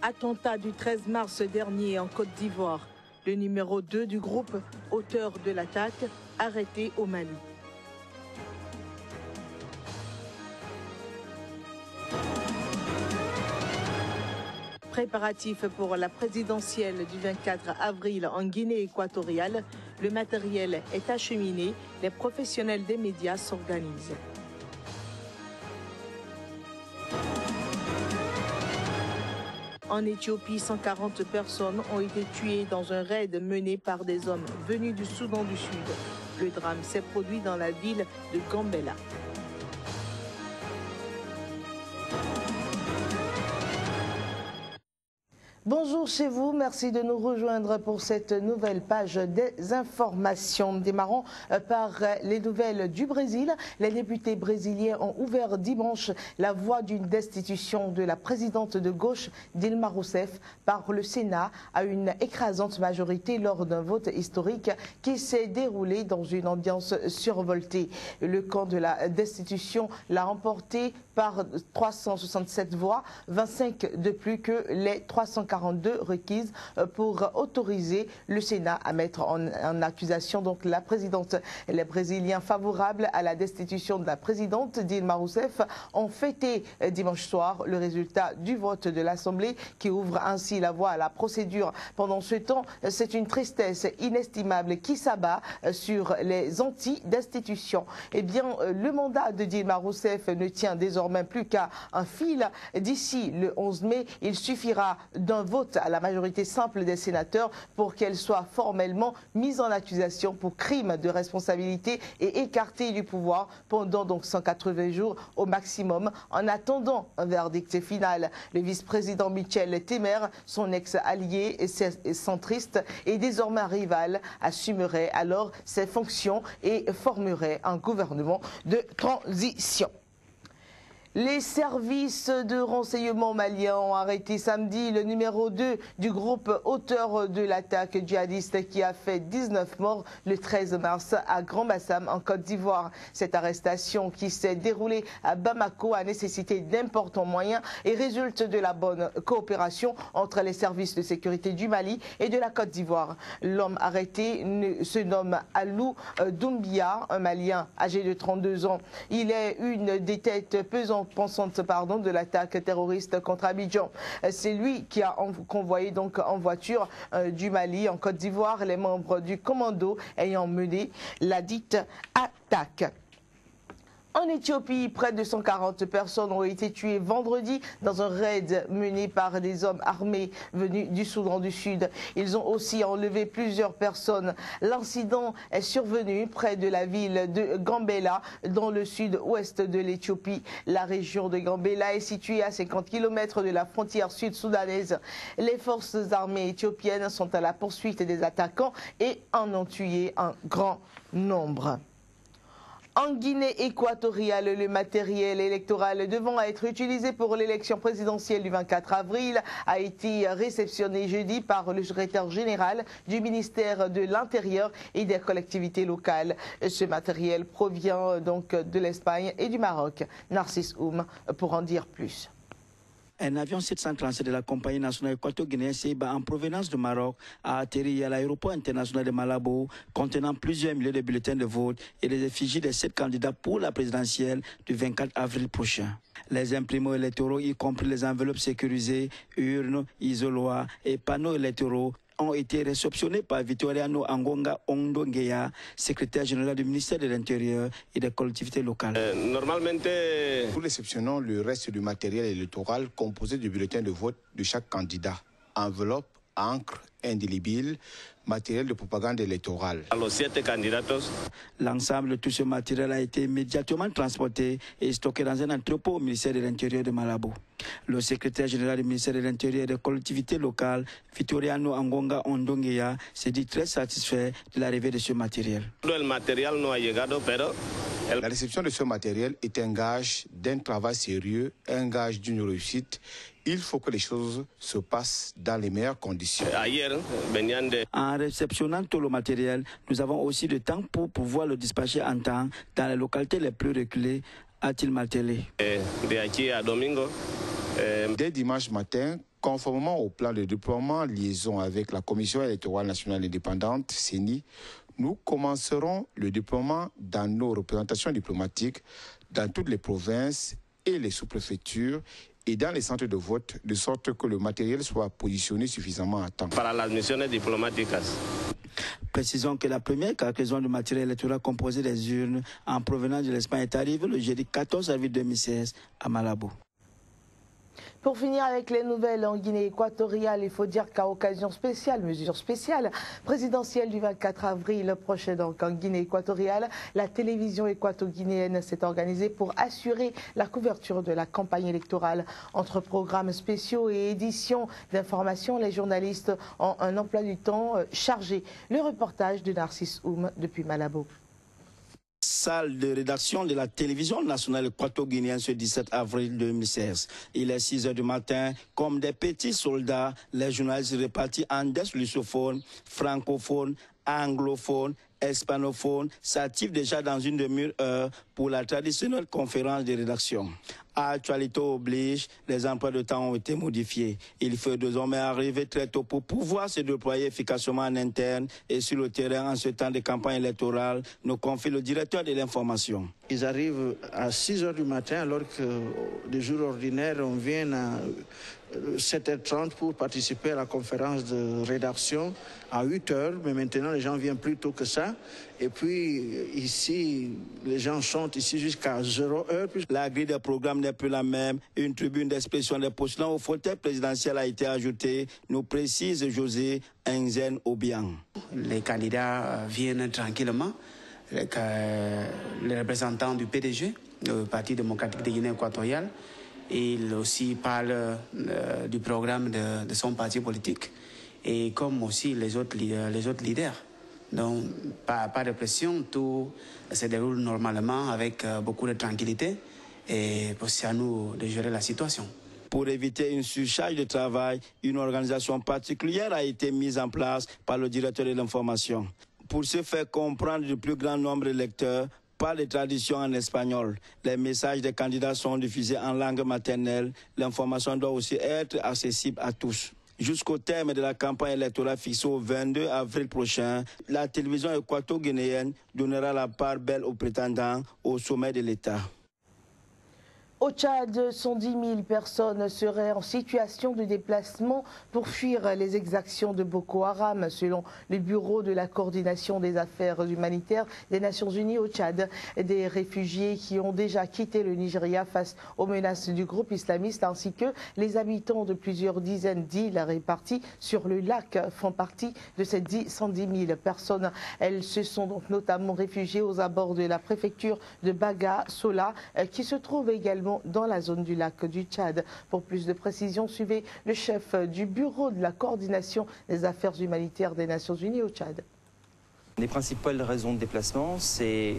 Attentat du 13 mars dernier en Côte d'Ivoire. Le numéro 2 du groupe, auteur de l'attaque, arrêté au Mali. Préparatifs pour la présidentielle du 24 avril en Guinée équatoriale. Le matériel est acheminé. Les professionnels des médias s'organisent. En Éthiopie, 140 personnes ont été tuées dans un raid mené par des hommes venus du Soudan du Sud. Le drame s'est produit dans la ville de Gambela. Bonjour chez vous, merci de nous rejoindre pour cette nouvelle page des informations. Démarrons par les nouvelles du Brésil. Les députés brésiliens ont ouvert dimanche la voie d'une destitution de la présidente de gauche Dilma Rousseff par le Sénat à une écrasante majorité lors d'un vote historique qui s'est déroulé dans une ambiance survoltée. Le camp de la destitution l'a emporté par 367 voix, 25 de plus que les 342 requises pour autoriser le Sénat à mettre en accusation donc la présidente. Les Brésiliens favorables à la destitution de la présidente Dilma Rousseff ont fêté dimanche soir le résultat du vote de l'Assemblée qui ouvre ainsi la voie à la procédure. Pendant ce temps, c'est une tristesse inestimable qui s'abat sur les anti-destitutions. Eh bien, le mandat de Dilma Rousseff ne tient désormais plus qu'à un fil. D'ici le 11 mai, il suffira d'un vote à la majorité simple des sénateurs pour qu'elle soit formellement mise en accusation pour crime de responsabilité et écartée du pouvoir pendant donc 180 jours au maximum en attendant un verdict final. Le vice-président Michel Temer, son ex-allié et centriste et désormais rival, assumerait alors ses fonctions et formerait un gouvernement de transition. Les services de renseignement maliens ont arrêté samedi le numéro 2 du groupe auteur de l'attaque djihadiste qui a fait 19 morts le 13 mars à Grand-Bassam en Côte d'Ivoire. Cette arrestation qui s'est déroulée à Bamako a nécessité d'importants moyens et résulte de la bonne coopération entre les services de sécurité du Mali et de la Côte d'Ivoire. L'homme arrêté se nomme Alou Doumbia, un Malien âgé de 32 ans. Il est une des têtes pesantes pensante de l'attaque terroriste contre Abidjan. C'est lui qui a convoyé donc en voiture du Mali en Côte d'Ivoire les membres du commando ayant mené la dite attaque. En Éthiopie, près de 140 personnes ont été tuées vendredi dans un raid mené par des hommes armés venus du Soudan du Sud. Ils ont aussi enlevé plusieurs personnes. L'incident est survenu près de la ville de Gambela, dans le sud-ouest de l'Éthiopie. La région de Gambela est située à 50 km de la frontière sud-soudanaise. Les forces armées éthiopiennes sont à la poursuite des attaquants et en ont tué un grand nombre. En Guinée équatoriale, le matériel électoral devant être utilisé pour l'élection présidentielle du 24 avril a été réceptionné jeudi par le secrétaire général du ministère de l'Intérieur et des collectivités locales. Ce matériel provient donc de l'Espagne et du Maroc. Narcisse Oum pour en dire plus. Un avion 737 de la compagnie nationale équato-guinéenne CEBA en provenance du Maroc a atterri à l'aéroport international de Malabo contenant plusieurs milliers de bulletins de vote et les effigies des 7 candidats pour la présidentielle du 24 avril prochain. Les imprimés électoraux, y compris les enveloppes sécurisées, urnes, isoloirs et panneaux électoraux, ont été réceptionnés par Victoriano Angonga Ondongeya, secrétaire général du ministère de l'Intérieur et des collectivités locales. Nous réceptionnons le reste du matériel électoral composé du bulletin de vote de chaque candidat. Enveloppe, encre, indélébile, matériel de propagande électorale. L'ensemble de tout ce matériel a été immédiatement transporté et stocké dans un entrepôt au ministère de l'Intérieur de Malabo. Le secrétaire général du ministère de l'Intérieur et des collectivités locales, Victoriano Angonga Ondongeya, s'est dit très satisfait de l'arrivée de ce matériel. La réception de ce matériel est un gage d'un travail sérieux, un gage d'une réussite. Il faut que les choses se passent dans les meilleures conditions. En réceptionnant tout le matériel, nous avons aussi le temps pour pouvoir le dispatcher en temps dans les localités les plus reculées, a-t-il martelé. Dès dimanche matin, Conformément au plan de déploiement liaison avec la Commission électorale nationale indépendante, CENI, nous commencerons le déploiement dans nos représentations diplomatiques dans toutes les provinces et les sous-préfectures et dans les centres de vote, de sorte que le matériel soit positionné suffisamment à temps. Para las misiones diplomáticas. Précisons que la première cargaison de matériel électoral composée des urnes en provenance de l'Espagne est arrivée le jeudi 14 avril 2016 à Malabo. Pour finir avec les nouvelles en Guinée équatoriale, il faut dire qu'à occasion spéciale, mesure spéciale, présidentielle du 24 avril prochain, donc en Guinée équatoriale, la télévision équato-guinéenne s'est organisée pour assurer la couverture de la campagne électorale. Entre programmes spéciaux et éditions d'information, les journalistes ont un emploi du temps chargé. Le reportage de Narcisse Oum depuis Malabo. Salle de rédaction de la télévision nationale équato-guinéenne ce 17 avril 2016. Il est 6 h du matin. Comme des petits soldats, les journalistes répartis en des lusophones, francophones, anglophones, hispanophones s'activent déjà dans une demi-heure pour la traditionnelle conférence de rédaction. Actualité oblige, les emplois de temps ont été modifiés. Il faut désormais arriver très tôt pour pouvoir se déployer efficacement en interne et sur le terrain en ce temps de campagne électorale, nous confie le directeur de l'information. Ils arrivent à 6 h du matin alors que des jours ordinaires, on vient à 7 h 30 pour participer à la conférence de rédaction à 8 h, mais maintenant les gens viennent plus tôt que ça. Et puis ici, les gens sont ici jusqu'à 0 h. La grille des programmes n'est plus la même. Une tribune d'expression des postulants au fauteuil présidentiel a été ajoutée, nous précise José Enzen Obiang. Les candidats viennent tranquillement. Les représentants du PDG, le Parti démocratique de Guinée équatoriale, il aussi parle du programme de son parti politique et comme aussi les autres leaders. Donc, pas de pression, tout se déroule normalement avec beaucoup de tranquillité et c'est à nous de gérer la situation. Pour éviter une surcharge de travail, une organisation particulière a été mise en place par le directeur de l'information. Pour se faire comprendre du plus grand nombre de lecteurs, par les traductions en espagnol. Les messages des candidats sont diffusés en langue maternelle. L'information doit aussi être accessible à tous. Jusqu'au terme de la campagne électorale fixée au 22 avril prochain, la télévision équato-guinéenne donnera la part belle aux prétendants au sommet de l'État. Au Tchad, 110 000 personnes seraient en situation de déplacement pour fuir les exactions de Boko Haram, selon le Bureau de la coordination des affaires humanitaires des Nations Unies au Tchad. Des réfugiés qui ont déjà quitté le Nigeria face aux menaces du groupe islamiste, ainsi que les habitants de plusieurs dizaines d'îles réparties sur le lac font partie de ces 110 000 personnes. Elles se sont donc notamment réfugiées aux abords de la préfecture de Baga Sola, qui se trouve également dans la zone du lac du Tchad. Pour plus de précisions, suivez le chef du Bureau de la coordination des affaires humanitaires des Nations Unies au Tchad. Les principales raisons de déplacement, c'est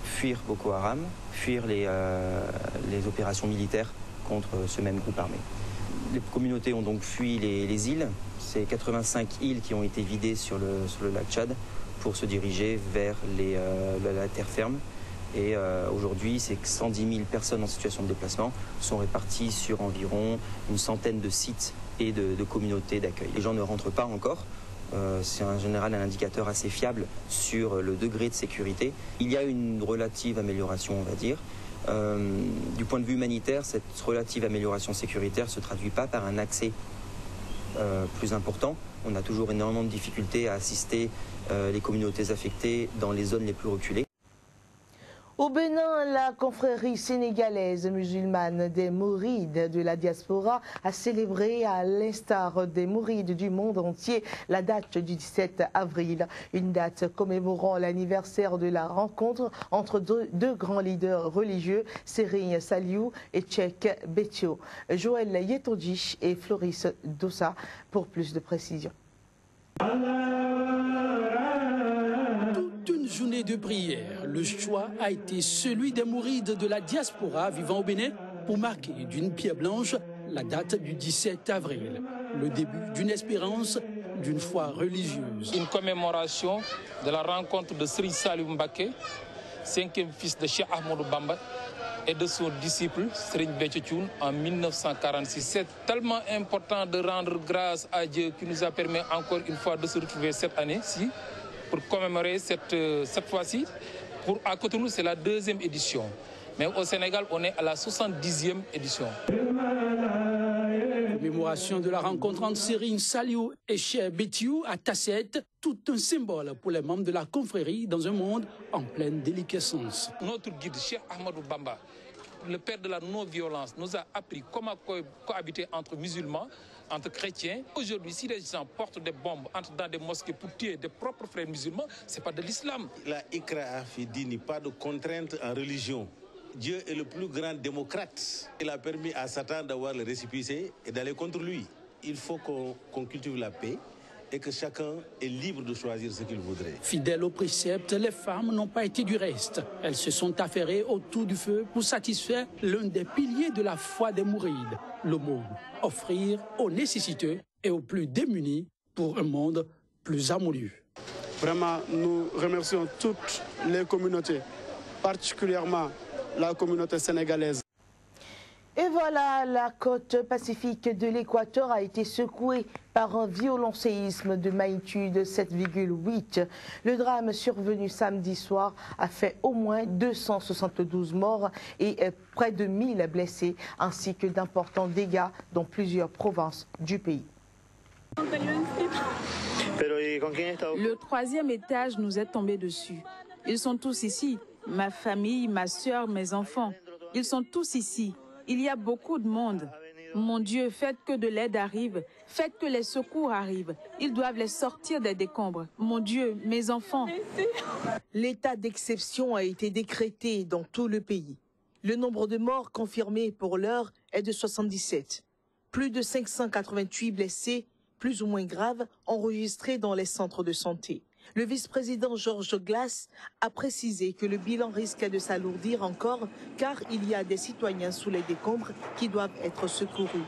fuir Boko Haram, fuir les opérations militaires contre ce même groupe armé. Les communautés ont donc fui les îles. C'est 85 îles qui ont été vidées sur le lac Tchad pour se diriger vers la terre ferme. Et aujourd'hui, c'est que 110 000 personnes en situation de déplacement sont réparties sur environ une centaine de sites et de communautés d'accueil. Les gens ne rentrent pas encore. C'est en général un indicateur assez fiable sur le degré de sécurité. Il y a une relative amélioration, on va dire. Du point de vue humanitaire, cette relative amélioration sécuritaire ne se traduit pas par un accès plus important. On a toujours énormément de difficultés à assister les communautés affectées dans les zones les plus reculées. Au Bénin, la confrérie sénégalaise musulmane des Mourides de la diaspora a célébré, à l'instar des Mourides du monde entier, la date du 17 avril. Une date commémorant l'anniversaire de la rencontre entre deux grands leaders religieux, Serigne Saliou et Cheikh Béthio. Joël Yetondji et Floris Dossa pour plus de précisions. Une journée de prière, le choix a été celui des mourides de la diaspora vivant au Bénin pour marquer d'une pierre blanche la date du 17 avril, le début d'une espérance, d'une foi religieuse. Une commémoration de la rencontre de Serigne Saliou Mbacké, 5e fils de Cheikh Ahmadou Bamba, et de son disciple Serigne Béthio Thioune en 1946. C'est tellement important de rendre grâce à Dieu qui nous a permis encore une fois de se retrouver cette année-ci pour commémorer cette fois-ci. À Cotonou, c'est la 2e édition. Mais au Sénégal, on est à la 70e édition. Commémoration de la rencontre entre Serigne Saliou et Cheikh Béthio à Tasset, tout un symbole pour les membres de la confrérie dans un monde en pleine déliquescence. Notre guide, Cheikh Ahmadou Bamba, le père de la non-violence, nous a appris comment cohabiter entre musulmans, entre chrétiens. Aujourd'hui, si les gens portent des bombes, entrent dans des mosquées pour tuer des propres frères musulmans, ce n'est pas de l'islam. La Ikra'a fi dini, pas de contrainte en religion. Dieu est le plus grand démocrate. Il a permis à Satan d'avoir le récépissé et d'aller contre lui. Il faut qu'on cultive la paix et que chacun est libre de choisir ce qu'il voudrait. Fidèles au précepte, les femmes n'ont pas été du reste. Elles se sont affairées autour du feu pour satisfaire l'un des piliers de la foi des Mourides, l'aumône. Offrir aux nécessiteux et aux plus démunis pour un monde plus harmonieux. Vraiment, nous remercions toutes les communautés, particulièrement la communauté sénégalaise. Et voilà, la côte pacifique de l'Équateur a été secouée par un violent séisme de magnitude 7,8. Le drame survenu samedi soir a fait au moins 272 morts et près de 1000 blessés, ainsi que d'importants dégâts dans plusieurs provinces du pays. Le 3e étage nous est tombé dessus. Ils sont tous ici. Ma famille, ma soeur, mes enfants. Ils sont tous ici. Il y a beaucoup de monde. Mon Dieu, faites que de l'aide arrive. Faites que les secours arrivent. Ils doivent les sortir des décombres. Mon Dieu, mes enfants. L'état d'exception a été décrété dans tout le pays. Le nombre de morts confirmés pour l'heure est de 77. Plus de 588 blessés, plus ou moins graves, enregistrés dans les centres de santé. Le vice-président Georges Glass a précisé que le bilan risque de s'alourdir encore car il y a des citoyens sous les décombres qui doivent être secourus.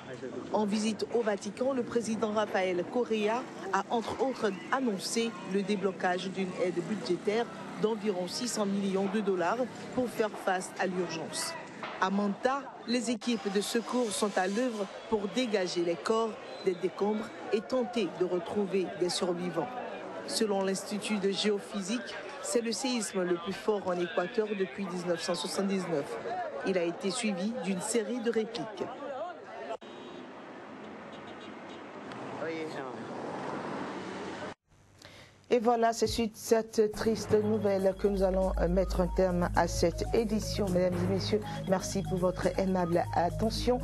En visite au Vatican, le président Rafael Correa a entre autres annoncé le déblocage d'une aide budgétaire d'environ 600 millions de dollars pour faire face à l'urgence. À Manta, les équipes de secours sont à l'œuvre pour dégager les corps des décombres et tenter de retrouver des survivants. Selon l'Institut de géophysique, c'est le séisme le plus fort en Équateur depuis 1979. Il a été suivi d'une série de répliques. Et voilà, c'est suite cette triste nouvelle que nous allons mettre un terme à cette édition. Mesdames et messieurs, merci pour votre aimable attention.